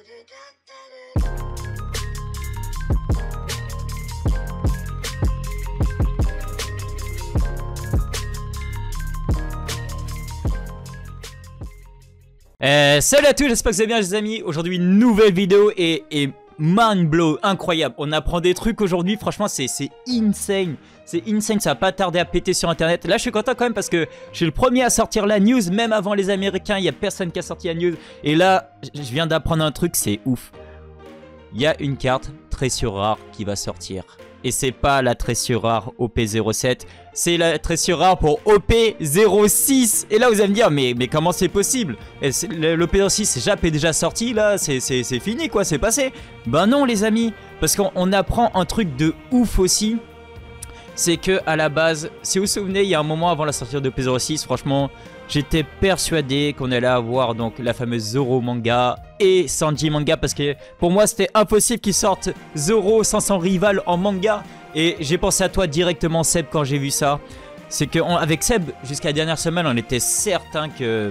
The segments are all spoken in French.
Salut à tous, j'espère que vous allez bien les amis. Aujourd'hui une nouvelle vidéo et mind blow, incroyable. On apprend des trucs aujourd'hui, franchement c'est insane. C'est insane, ça va pas tarder à péter sur internet. Là je suis content quand même parce que je suis le premier à sortir la news. Même avant les Américains, il n'y a personne qui a sorti la news. Et là, je viens d'apprendre un truc, c'est ouf. Il y a une carte trésor rare qui va sortir. Et c'est pas la trésor rare OP07, c'est la trésor rare pour OP06. Et là vous allez me dire, mais comment c'est possible? L'OP06 Jap est déjà sorti là, c'est fini quoi, c'est passé. Ben non les amis, parce qu'on apprend un truc de ouf aussi. C'est que à la base, si vous vous souvenez, il y a un moment avant la sortie de OP06, franchement, j'étais persuadé qu'on allait avoir donc la fameuse Zoro manga et Sanji manga, parce que pour moi c'était impossible qu'ils sortent Zoro sans son rival en manga. Et j'ai pensé à toi directement Seb quand j'ai vu ça. C'est qu'avec Seb, jusqu'à la dernière semaine, on était certain que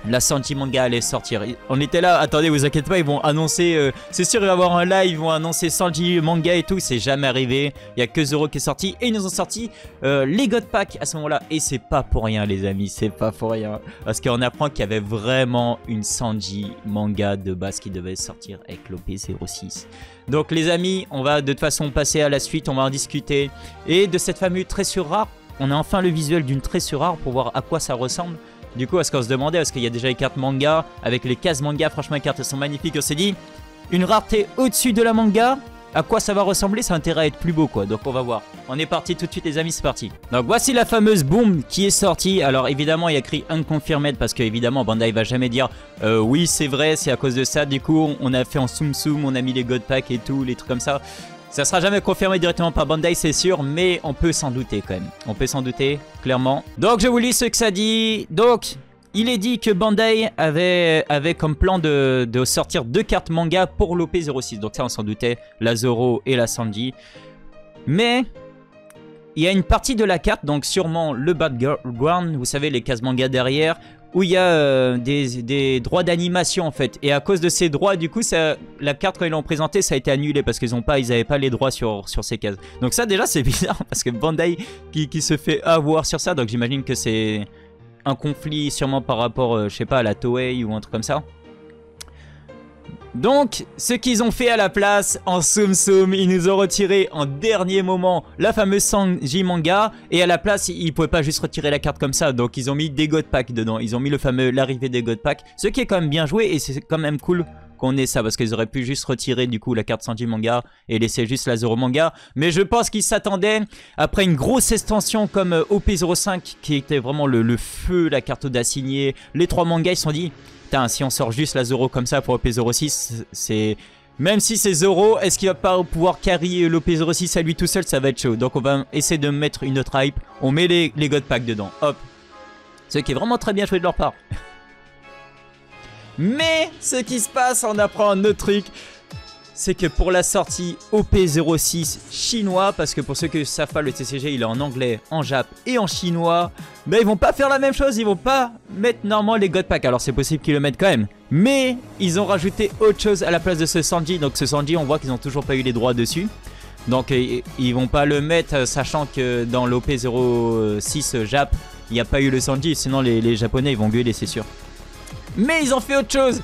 la Sanji manga allait sortir. On était là, attendez, vous inquiétez pas, ils vont annoncer, c'est sûr il va y avoir un live, ils vont annoncer Sanji manga et tout, c'est jamais arrivé. Il y a que Zoro qui est sorti et ils nous ont sorti les God Pack à ce moment-là. Et c'est pas pour rien les amis, c'est pas pour rien. Parce qu'on apprend qu'il y avait vraiment une Sanji manga de base qui devait sortir avec l'OP06. Donc les amis, on va de toute façon passer à la suite, on va en discuter. Et de cette fameuse trésor rare, on a enfin le visuel d'une trésor rare pour voir à quoi ça ressemble. Du coup, est-ce qu'on se demandait, parce qu'il y a déjà les cartes manga, avec les cases manga, franchement les cartes sont magnifiques, on s'est dit, une rareté au-dessus de la manga, à quoi ça va ressembler, ça a intérêt à être plus beau quoi, donc on va voir. On est parti tout de suite les amis, c'est parti. Donc voici la fameuse boom qui est sortie. Alors évidemment il y a écrit unconfirmed, parce que évidemment Bandai va jamais dire oui c'est vrai, c'est à cause de ça. Du coup on a fait en soum soum, on a mis les God Pack et tout, les trucs comme ça. Ça sera jamais confirmé directement par Bandai c'est sûr, mais on peut s'en douter quand même. On peut s'en douter, clairement. Donc je vous lis ce que ça dit. Donc il est dit que Bandai avait comme plan de sortir 2 cartes manga pour l'OP06. Donc ça on s'en doutait, la Zoro et la Sanji. Mais il y a une partie de la carte, donc sûrement le background, vous savez les cases manga derrière, où il y a des droits d'animation en fait. Et à cause de ces droits, du coup, la carte quand ils l'ont présentée, ça a été annulé parce qu'ils n'avaient pas les droits sur ces cases. Donc ça déjà c'est bizarre parce que Bandai qui se fait avoir sur ça, donc j'imagine que c'est un conflit sûrement par rapport, je sais pas, à la Toei ou un truc comme ça. Donc, ce qu'ils ont fait à la place, en soum soum, ils nous ont retiré en dernier moment la fameuse Sanji manga. Et à la place, ils pouvaient pas juste retirer la carte comme ça. Donc, ils ont mis des God Pack dedans. Ils ont mis l'arrivée des God Pack. Ce qui est quand même bien joué et c'est quand même cool qu'on ait ça. Parce qu'ils auraient pu juste retirer du coup la carte Sanji manga et laisser juste la Zoro manga. Mais je pense qu'ils s'attendaient, après une grosse extension comme OP05, qui était vraiment le feu, la carte d'assignée, les 3 mangas, ils se sont dit... Putain, si on sort juste la Zoro comme ça pour l'OP06, c'est... Même si c'est Zoro, est-ce qu'il va pas pouvoir carry l'OP06 à lui tout seul? Ça va être chaud. Donc on va essayer de mettre une autre hype. On met les God Pack dedans. Hop. Ce qui est vraiment très bien joué de leur part. Mais ce qui se passe, on apprend un autre truc. C'est que pour la sortie OP06 chinois, parce que pour ceux qui ne savent pas, le TCG il est en anglais, en jap et en chinois, ben ils vont pas faire la même chose, ils vont pas mettre normalement les God Pack. Alors c'est possible qu'ils le mettent quand même, mais ils ont rajouté autre chose à la place de ce Sanji. Donc ce Sanji, on voit qu'ils n'ont toujours pas eu les droits dessus. Donc ils vont pas le mettre, sachant que dans l'OP06 jap, il n'y a pas eu le Sanji, sinon les japonais ils vont gueuler c'est sûr. Mais ils ont fait autre chose.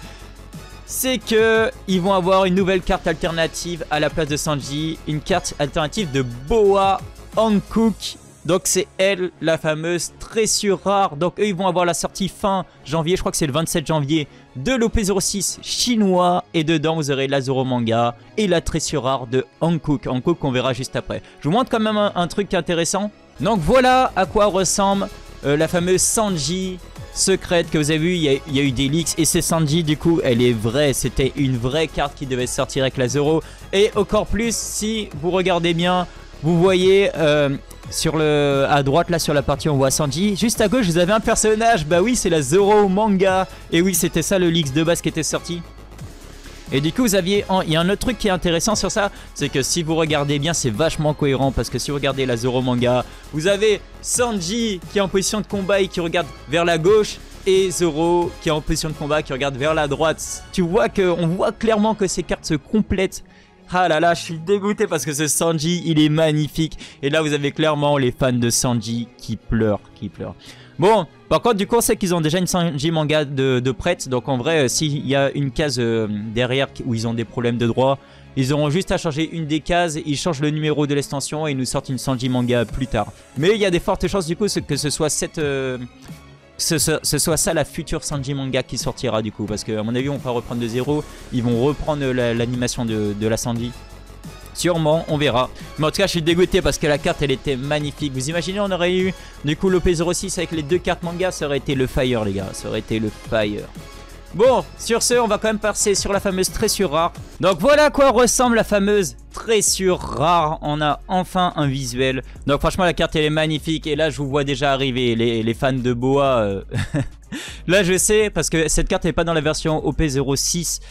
C'est que ils vont avoir une nouvelle carte alternative à la place de Sanji, une carte alternative de Boa Hankook. Donc c'est elle, la fameuse trésor rare. Donc eux ils vont avoir la sortie fin janvier, je crois que c'est le 27 janvier, de l'OP06 chinois. Et dedans vous aurez la Zoro manga et la trésor rare de Hankook. Hankook qu'on verra juste après. Je vous montre quand même un truc intéressant. Donc voilà à quoi ressemble la fameuse Sanji secrète que vous avez vu, il y a eu des leaks et c'est Sanji du coup elle est vraie, c'était une vraie carte qui devait sortir avec la Zoro. Et encore plus si vous regardez bien, vous voyez à droite là sur la partie on voit Sanji, juste à gauche vous avez un personnage, bah oui c'est la Zoro manga. Et oui c'était ça le leaks de base qui était sorti. Et du coup vous aviez, il y a un autre truc qui est intéressant sur ça, c'est que si vous regardez bien c'est vachement cohérent, parce que si vous regardez la Zoro manga, vous avez Sanji qui est en position de combat et qui regarde vers la gauche, et Zoro qui est en position de combat, qui regarde vers la droite. On voit clairement que ces cartes se complètent. Ah là là, je suis dégoûté parce que ce Sanji, il est magnifique. Et là, vous avez clairement les fans de Sanji qui pleurent, Bon, par contre, du coup, on sait qu'ils ont déjà une Sanji manga de prête. Donc en vrai, s'il y a une case derrière où ils ont des problèmes de droit, ils auront juste à changer une des cases, ils changent le numéro de l'extension et ils nous sortent une Sanji manga plus tard. Mais il y a des fortes chances du coup que ce soit ce soit ça la future Sanji manga qui sortira du coup. Parce qu'à mon avis on va reprendre de zéro. Ils vont reprendre l'animation de la Sanji. Sûrement, on verra. Mais en tout cas je suis dégoûté parce que la carte elle était magnifique. Vous imaginez on aurait eu du coup l'OP06 avec les 2 cartes manga. Ça aurait été le fire les gars. Ça aurait été le fire. Bon, sur ce, on va quand même passer sur la fameuse tressure rare. Donc voilà à quoi ressemble la fameuse tressure rare. On a enfin un visuel. Donc franchement, la carte, elle est magnifique. Et là, je vous vois déjà arriver, les fans de Boa. Là, je sais, parce que cette carte n'est pas dans la version OP06,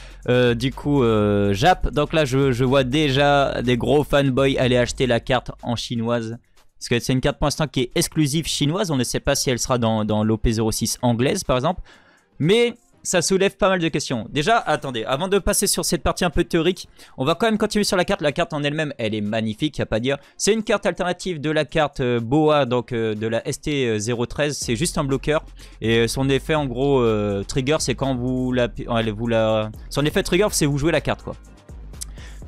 du coup, Jap. Donc là, je vois déjà des gros fanboys aller acheter la carte en chinoise. Parce que c'est une carte pour l'instant qui est exclusive chinoise. On ne sait pas si elle sera dans l'OP06 anglaise, par exemple. Mais ça soulève pas mal de questions. Déjà, attendez, avant de passer sur cette partie un peu théorique, on va quand même continuer sur la carte. La carte en elle-même, elle est magnifique, y a pas à dire. C'est une carte alternative de la carte Boa, donc de la ST013. C'est juste un bloqueur. Et son effet, en gros, trigger, c'est quand son effet trigger, c'est vous jouez la carte, quoi.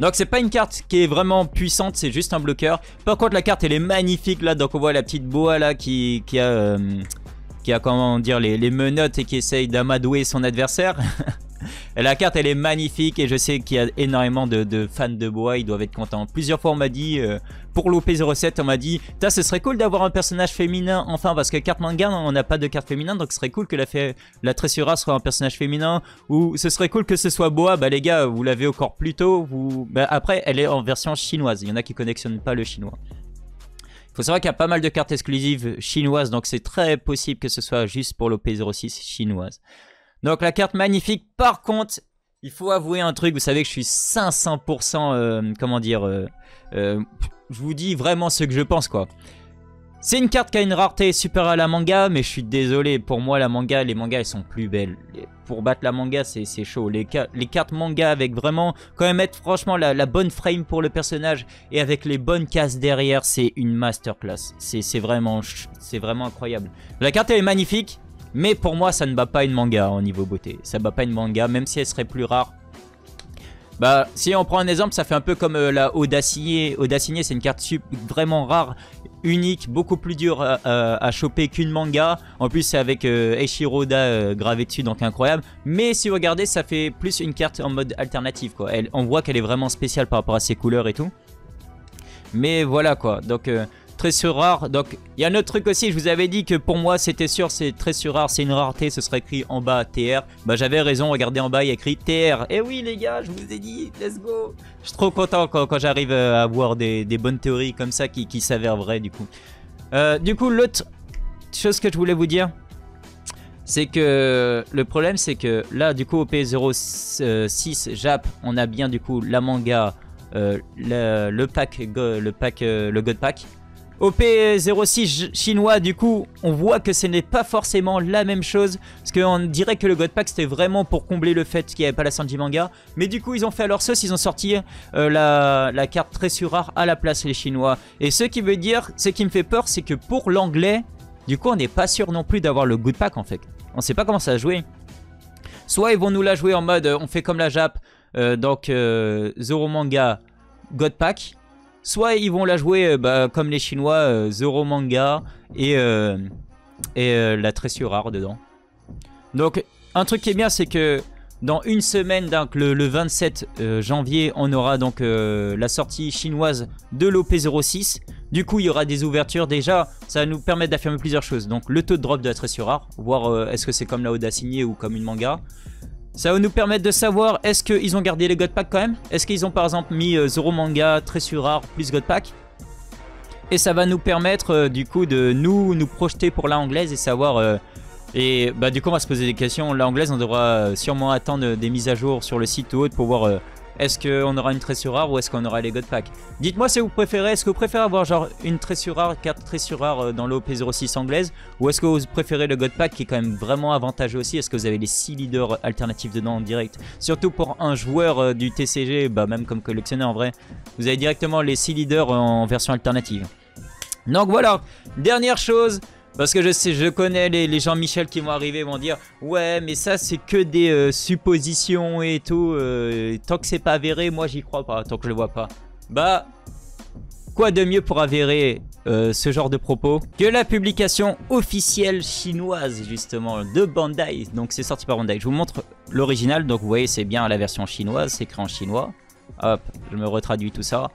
Donc c'est pas une carte qui est vraiment puissante, c'est juste un bloqueur. Par contre, la carte, elle est magnifique, là. Donc on voit la petite Boa, là, qui a comment dire les menottes et qui essaye d'amadouer son adversaire. Et la carte elle est magnifique et je sais qu'il y a énormément de fans de Boa, ils doivent être contents. Plusieurs fois on m'a dit, pour l'OP07 on m'a dit, ce serait cool d'avoir un personnage féminin enfin parce que carte manga on n'a pas de carte féminin donc ce serait cool que la Tressura soit un personnage féminin ou ce serait cool que ce soit Boa. Bah les gars vous l'avez encore plus tôt, après elle est en version chinoise, il y en a qui connectionnent pas le chinois. Il faut savoir qu'il y a pas mal de cartes exclusives chinoises, donc c'est très possible que ce soit juste pour l'OP06 chinoise. Donc la carte magnifique, par contre, il faut avouer un truc, vous savez que je suis 500%, comment dire, je vous dis vraiment ce que je pense quoi. C'est une carte qui a une rareté supérieure à la manga, mais je suis désolé, pour moi les mangas elles sont plus belles. Pour battre la manga c'est chaud, les cartes manga avec vraiment, quand même mettre franchement la bonne frame pour le personnage et avec les bonnes cases derrière, c'est une masterclass. C'est vraiment incroyable. La carte elle est magnifique, mais pour moi ça ne bat pas une manga au niveau beauté. Ça bat pas une manga, même si elle serait plus rare. Bah, si on prend un exemple, ça fait un peu comme la Audacinier. Audacinier, c'est une carte vraiment rare, unique, beaucoup plus dure à choper qu'une manga. En plus, c'est avec Eiichiroda gravé dessus, donc incroyable. Mais si vous regardez, ça fait plus une carte en mode alternative, quoi. On voit qu'elle est vraiment spéciale par rapport à ses couleurs et tout. Mais voilà, quoi. Donc, tressure rare. Donc, il y a un autre truc aussi. Je vous avais dit que pour moi, c'était sûr, c'est tressure rare, c'est une rareté. Ce serait écrit en bas TR. Bah, j'avais raison. Regardez en bas, il y a écrit TR. Et oui, les gars, je vous ai dit, let's go. Je suis trop content quand j'arrive à avoir des bonnes théories comme ça qui s'avèrent vraies, du coup. L'autre chose que je voulais vous dire, c'est que le problème, c'est que là, du coup, au P06 Jap, on a bien, du coup, la manga, le God Pack. Au P06 chinois, du coup, on voit que ce n'est pas forcément la même chose. Parce qu'on dirait que le God Pack, c'était vraiment pour combler le fait qu'il n'y avait pas la Sanji manga. Mais du coup, ils ont fait à leur sauce, ils ont sorti la carte Tressure rare à la place, les Chinois. Et ce qui veut dire, ce qui me fait peur, c'est que pour l'anglais, du coup, on n'est pas sûr non plus d'avoir le God Pack, en fait. On ne sait pas comment ça va jouer. Soit ils vont nous la jouer en mode, on fait comme la Jap, donc Zoro manga, God Pack. Soit ils vont la jouer comme les Chinois, Zoro manga et la tressure rare dedans. Donc un truc qui est bien, c'est que dans une semaine, donc le 27 janvier, on aura donc la sortie chinoise de l'OP06. Du coup, il y aura des ouvertures. Déjà, ça va nous permettre d'affirmer plusieurs choses. Donc le taux de drop de la tressure rare, voir est-ce que c'est comme la Audacinier ou comme une manga. Ça va nous permettre de savoir est-ce qu'ils ont gardé les God Pack quand même. Est-ce qu'ils ont par exemple mis Zoro manga, tressure rare plus God Pack. Et ça va nous permettre du coup de nous projeter pour la anglaise et savoir... et bah du coup on va se poser des questions. La anglaise on devra sûrement attendre des mises à jour sur le site ou autre pour voir Est-ce qu'on aura une tressure rare ou est-ce qu'on aura les God Pack? Dites-moi si vous préférez, est-ce que vous préférez avoir genre une tressure rare, 4 tressures rares dans l'OP06 anglaise, ou est-ce que vous préférez le God Pack qui est quand même vraiment avantageux aussi? Est-ce que vous avez les 6 leaders alternatifs dedans en direct? Surtout pour un joueur du TCG, bah même comme collectionneur en vrai, vous avez directement les 6 leaders en version alternative. Donc voilà, dernière chose. Parce que je connais les Jean-Michel qui vont arriver, vont dire ouais mais ça c'est que des suppositions et tout, tant que c'est pas avéré, moi j'y crois pas, tant que je le vois pas. Bah, quoi de mieux pour avérer ce genre de propos que la publication officielle chinoise justement de Bandai. Donc c'est sorti par Bandai, je vous montre l'original, donc vous voyez c'est bien la version chinoise, c'est écrit en chinois. Hop, je me retraduis tout ça.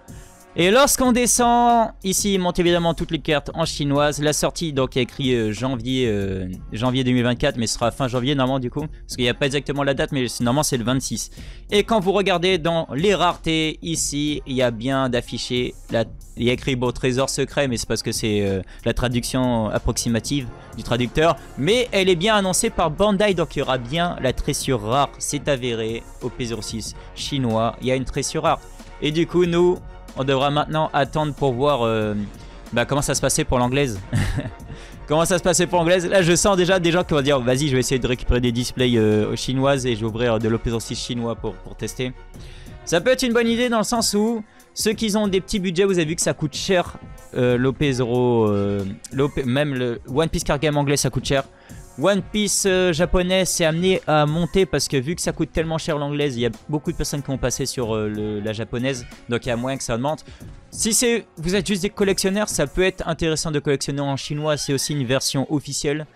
Et lorsqu'on descend, ici il monte évidemment toutes les cartes en chinoise. La sortie, donc il y a écrit janvier 2024, mais ce sera fin janvier normalement du coup. Parce qu'il n'y a pas exactement la date, mais normalement c'est le 26. Et quand vous regardez dans les raretés, ici, il y a bien d'afficher, il y a écrit bon trésor secret, mais c'est parce que c'est la traduction approximative du traducteur. Mais elle est bien annoncée par Bandai, donc il y aura bien la tressure rare, c'est avéré, OP06 chinois, il y a une tressure rare. Et du coup nous... on devra maintenant attendre pour voir comment ça se passait pour l'anglaise. Comment ça se passait pour l'anglaise. Là je sens déjà des gens qui vont dire vas-y je vais essayer de récupérer des displays chinoises et je vais ouvrir de l'OP06 chinois pour tester. Ça peut être une bonne idée dans le sens où ceux qui ont des petits budgets, vous avez vu que ça coûte cher l'OP0, même le One Piece Card Game anglais ça coûte cher. One Piece japonais s'est amené à monter parce que vu que ça coûte tellement cher l'anglaise, il y a beaucoup de personnes qui ont passé sur la japonaise, donc il y a moyen que ça augmente. Si vous êtes juste des collectionneurs, ça peut être intéressant de collectionner en chinois, c'est aussi une version officielle.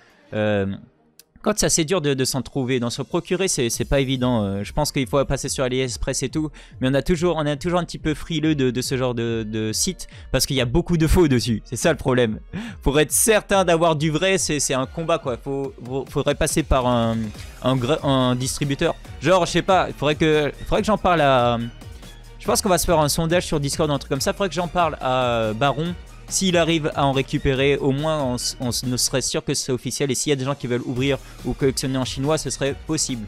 Quand c'est assez dur de s'en trouver, d'en se procurer, c'est pas évident. Je pense qu'il faut passer sur AliExpress et tout, mais on est toujours un petit peu frileux de ce genre de site parce qu'il y a beaucoup de faux dessus. C'est ça le problème. Pour être certain d'avoir du vrai, c'est un combat quoi. Faudrait passer par un distributeur. Genre, je sais pas, faudrait que j'en parle à. Je pense qu'on va se faire un sondage sur Discord ou un truc comme ça. Faudrait que j'en parle à Baron. S'il arrive à en récupérer, au moins on serait sûr que c'est officiel. Et s'il y a des gens qui veulent ouvrir ou collectionner en chinois, ce serait possible.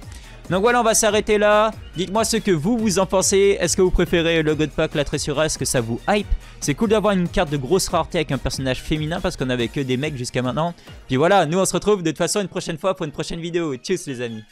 Donc voilà, on va s'arrêter là. Dites-moi ce que vous en pensez. Est-ce que vous préférez le God Pack, la tressure? Est-ce que ça vous hype? C'est cool d'avoir une carte de grosse rareté avec un personnage féminin parce qu'on avait que des mecs jusqu'à maintenant. Puis voilà, nous on se retrouve de toute façon une prochaine fois pour une prochaine vidéo. Tchuss les amis.